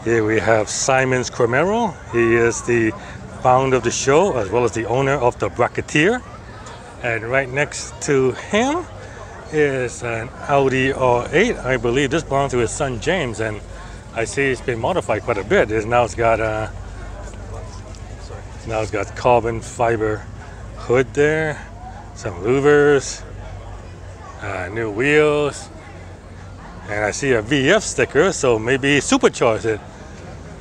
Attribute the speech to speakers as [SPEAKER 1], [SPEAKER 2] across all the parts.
[SPEAKER 1] Here we have Simon Cromero. He is the founder of the show as well as the owner of the Bracketeer. And right next to him is an Audi R8. I believe this belongs to his son James, and I see it's been modified quite a bit. Now it's got carbon fiber hood there, some louvers, new wheels, and I see a VF sticker, so maybe he supercharged it.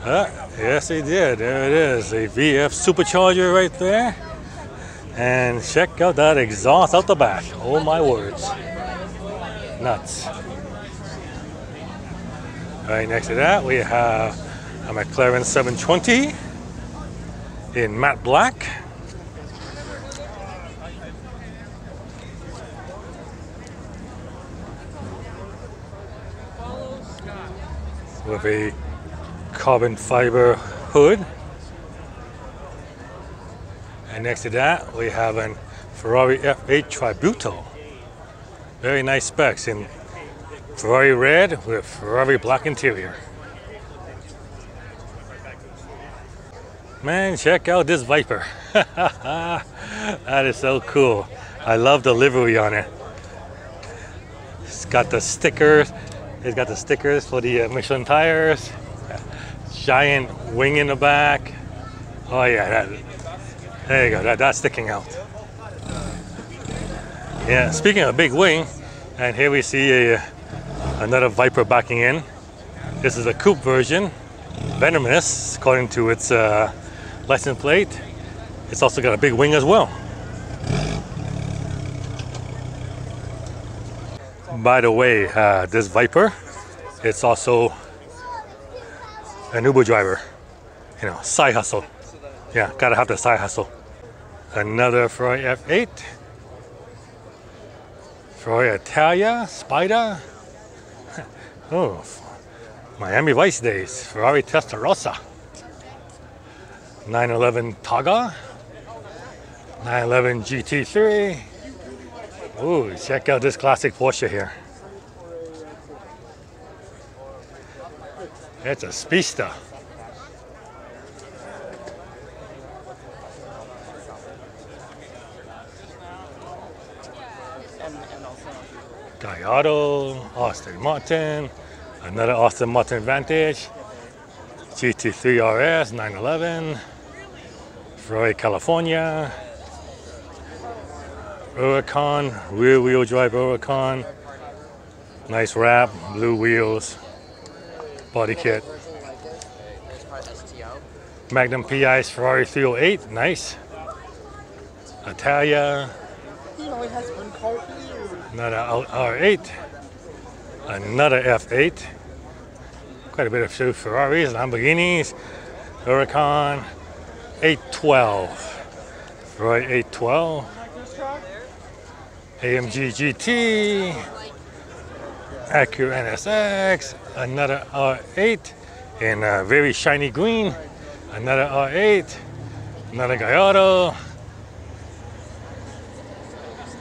[SPEAKER 1] Yes, he did. There it is, a VF supercharger right there. And check out that exhaust out the back. Oh my words. Nuts. Right next to that, we have a McLaren 720 in matte black. With a carbon fiber hood. And next to that, we have an Ferrari F8 Tributo. Very nice specs in Ferrari red with Ferrari black interior. Man, check out this Viper. That is so cool. I love the livery on it. It's got the stickers. It's got the stickers for the Michelin tires. Giant wing in the back. Oh yeah, there you go. That's sticking out. Yeah, speaking of big wing, and here we see another Viper backing in. This is a coupe version, venomous according to its license plate. It's also got a big wing as well. By the way, this Viper, it's also an Uber driver. You know, side hustle. Yeah, gotta have the side hustle. Another Ferrari F8. Ferrari Italia, Spider. Oh, Miami Vice days. Ferrari Testarossa. 911 Targa. 911 GT3. Ooh, check out this classic Porsche here. It's a speedster. Gallardo, Aston Martin, another Aston Martin Vantage, GT3 RS 911, Ferrari California, Huracan, rear wheel drive Huracan, nice wrap, blue wheels, body kit. Magnum PI's Ferrari 308, nice. Italia. Another R8, another F8, quite a bit of Ferraris, Lamborghinis, Huracan, 812, Ferrari 812, AMG GT, Acura NSX, another R8 in a very shiny green, another R8, another Gallardo,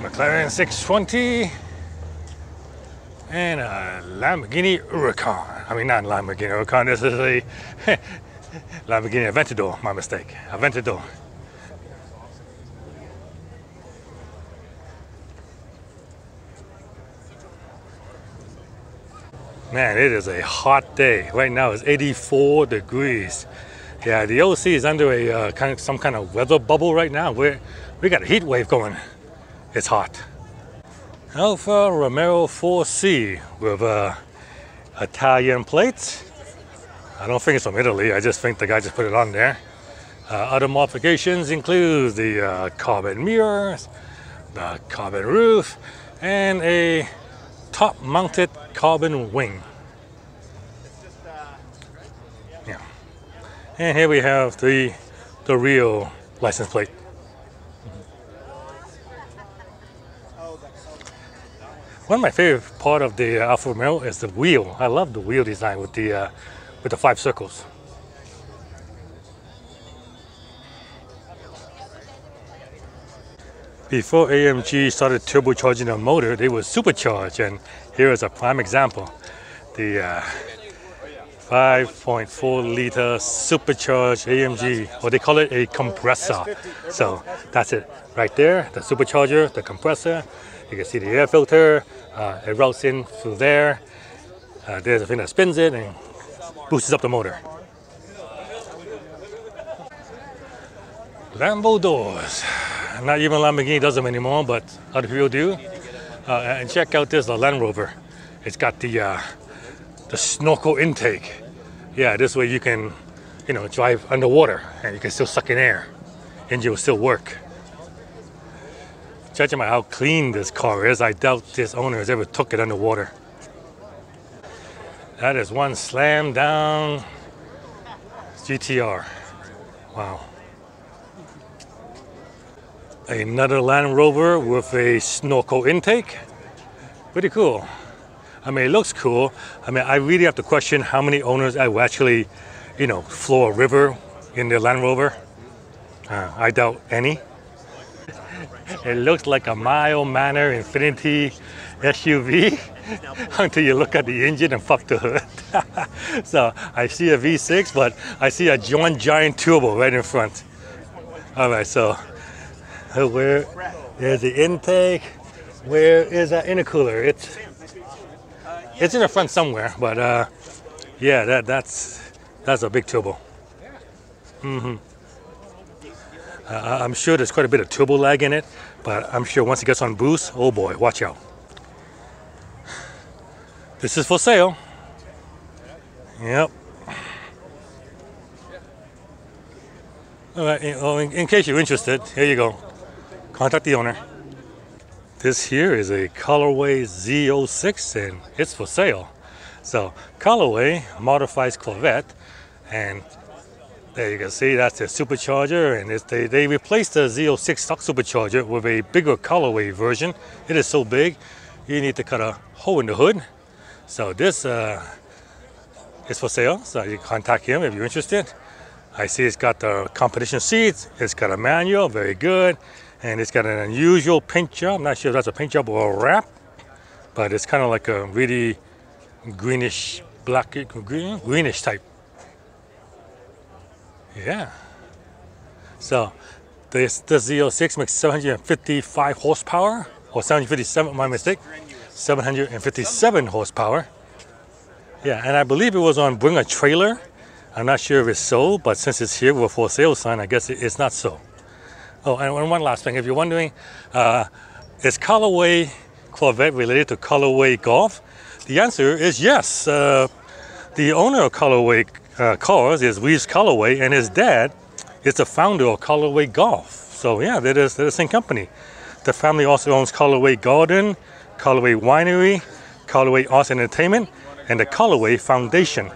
[SPEAKER 1] Mclaren 620, and a Lamborghini Huracan. I mean, not Lamborghini Huracan, this is a Lamborghini Aventador, my mistake, Aventador. Man, it is a hot day. Right now it's 84 degrees. Yeah, the OC is under a some kind of weather bubble right now. We got a heat wave going. It's hot. Alfa Romeo 4C with Italian plates. I don't think it's from Italy. I just think the guy just put it on there. Other modifications include the carbon mirrors, the carbon roof, and a top-mounted carbon wing. Yeah. And here we have the real license plate. One of my favorite part of the Alfa Romeo is the wheel. I love the wheel design with the 5 circles. Before AMG started turbocharging the motor, they were supercharged, and here is a prime example. The 5.4 liter supercharged AMG, or they call it a compressor. So that's it right there, the supercharger, the compressor. You can see the air filter, it routes in through there. There's a thing that spins it and boosts up the motor. Lambo doors. Not even Lamborghini does them anymore, but other people do. And check out this, the Land Rover. It's got the snorkel intake. Yeah, this way you can, you know, drive underwater and you can still suck in air. Engine will still work. Judging by how clean this car is, I doubt this owner has ever took it underwater. That is one slam down GTR. Wow. Another Land Rover with a snorkel intake. Pretty cool. I mean, it looks cool. I mean, I really have to question how many owners I will actually, you know, floor a river in their Land Rover. I doubt any. It looks like a mild manner Infinity SUV until you look at the engine and fuck the hood. So I see a V6, but I see a giant turbo right in front. All right, so where is the intake? Where is that intercooler? It's in the front somewhere, but yeah, that's a big turbo. I'm sure there's quite a bit of turbo lag in it, but I'm sure once it gets on boost, oh boy, watch out. This is for sale. Yep. All right, in case you're interested, here you go. Contact the owner. This here is a Colorway Z06 and it's for sale. So Callaway modifies Corvette, and there you can see that's the supercharger, and they replaced the Z06 stock supercharger with a bigger Callaway version. It is so big, you need to cut a hole in the hood. So this is for sale, so you contact him if you're interested. I see it's got the competition seats, it's got a manual, very good. And it's got an unusual paint job. I'm not sure if that's a paint job or a wrap, but it's kind of like a really greenish, greenish type. Yeah. So this Z06 makes 755 horsepower, or 757, my mistake, 757 horsepower. Yeah, and I believe it was on Bring a Trailer. I'm not sure if it's sold, but since it's here with a for sale sign, I guess it's not so. Oh, and one last thing, if you're wondering, is Callaway Corvette related to Callaway Golf? The answer is yes. The owner of Callaway Cars is Reeves Callaway, and his dad is the founder of Callaway Golf. So yeah, they're the same company. The family also owns Callaway Garden, Callaway Winery, Callaway Arts and Entertainment, and the Callaway Foundation.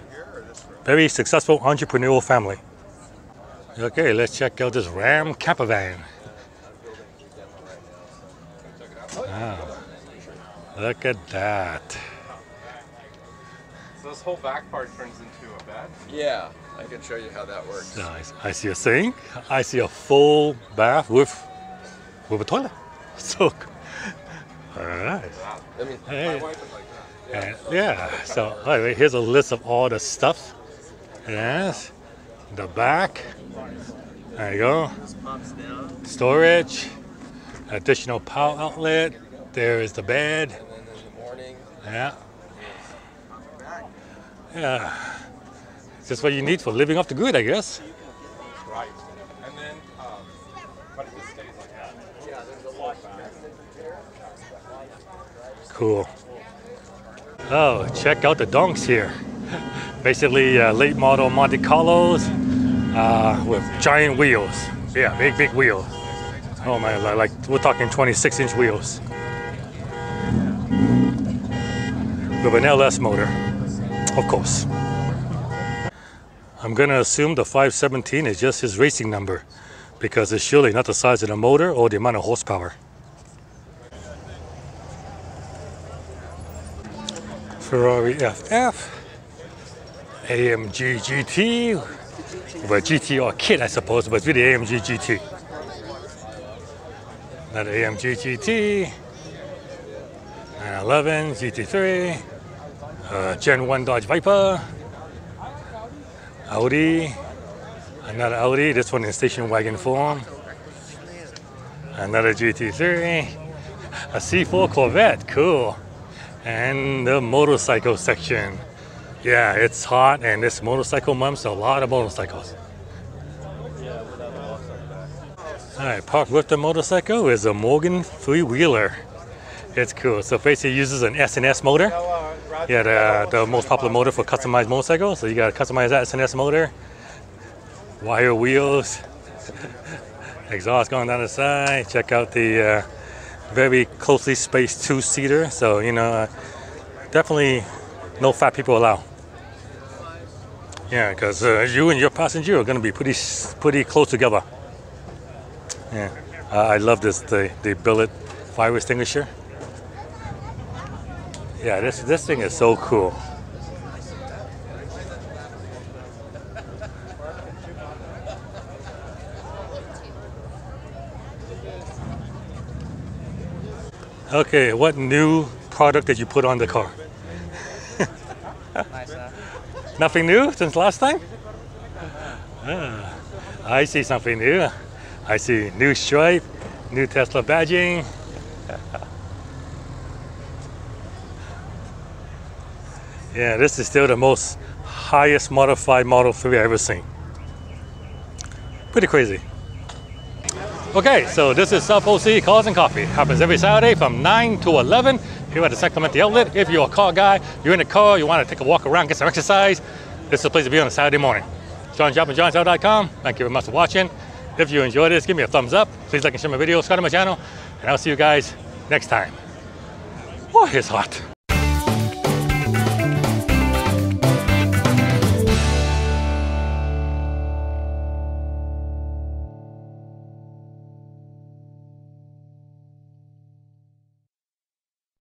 [SPEAKER 1] Very successful entrepreneurial family. Okay, let's check out this Ram camper van. Wow, look at that.
[SPEAKER 2] So this whole back part turns into a bed?
[SPEAKER 3] Yeah, I can show you how that works.
[SPEAKER 1] Nice. I see a sink. I see a full bath with a toilet. So, all right.
[SPEAKER 3] I mean,
[SPEAKER 1] Hey.
[SPEAKER 3] my wife is like that.
[SPEAKER 1] And, yeah. So, anyway, here's a list of all the stuff. Yes. The back. There you go. Storage. Additional power outlet. There is the bed.
[SPEAKER 3] And then in the morning,
[SPEAKER 1] Yeah. Yeah. It's just what you need for living off the grid, I guess.
[SPEAKER 2] Right. And then, but it just stays like that.
[SPEAKER 3] yeah, there's a lot.
[SPEAKER 1] Cool. Oh, check out the donks here. Basically, late model Monte Carlos with giant wheels. Yeah, big wheels. Oh man, like we're talking 26-inch wheels. With an LS motor, of course. I'm gonna assume the 517 is just his racing number, because it's surely not the size of the motor or the amount of horsepower. Ferrari Ff Amg Gt, with a GTR kit, I suppose, but it's really AMG GT. Another AMG GT, 911 GT3, Gen 1 Dodge Viper, Audi, another Audi, this one in station wagon form. Another GT3, a C4 Corvette, cool. And the motorcycle section. Yeah, it's hot, and this motorcycle month's a lot of motorcycles. Alright, parked with the motorcycle is a Morgan three-wheeler. It's cool. So basically it uses an S&S motor. Yeah, the most popular motor for customized motorcycles. So you got to customize that S&S motor. Wire wheels. Exhaust going down the side. Check out the very closely spaced two-seater. So, you know, definitely no fat people allowed. Yeah, because you and your passenger are going to be pretty close together. Yeah, I love this, the billet fire extinguisher. Yeah, this thing is so cool. Okay, what new product did you put on the car? Nothing new since last time? I see something new. I see new stripe, new Tesla badging. Yeah, this is still the most highest modified Model 3 I've ever seen. Pretty crazy. Okay, so this is South OC Cars and Coffee. Happens every Saturday from 9 to 11 here at the Sacramento Outlet. If you're a car guy, you're in a car, you want to take a walk around, get some exercise, this is the place to be on a Saturday morning. John Job and johnshow.com. Thank you very much for watching. If you enjoyed this, give me a thumbs up. Please like and share my video, subscribe to my channel, and I'll see you guys next time. Oh, it's hot.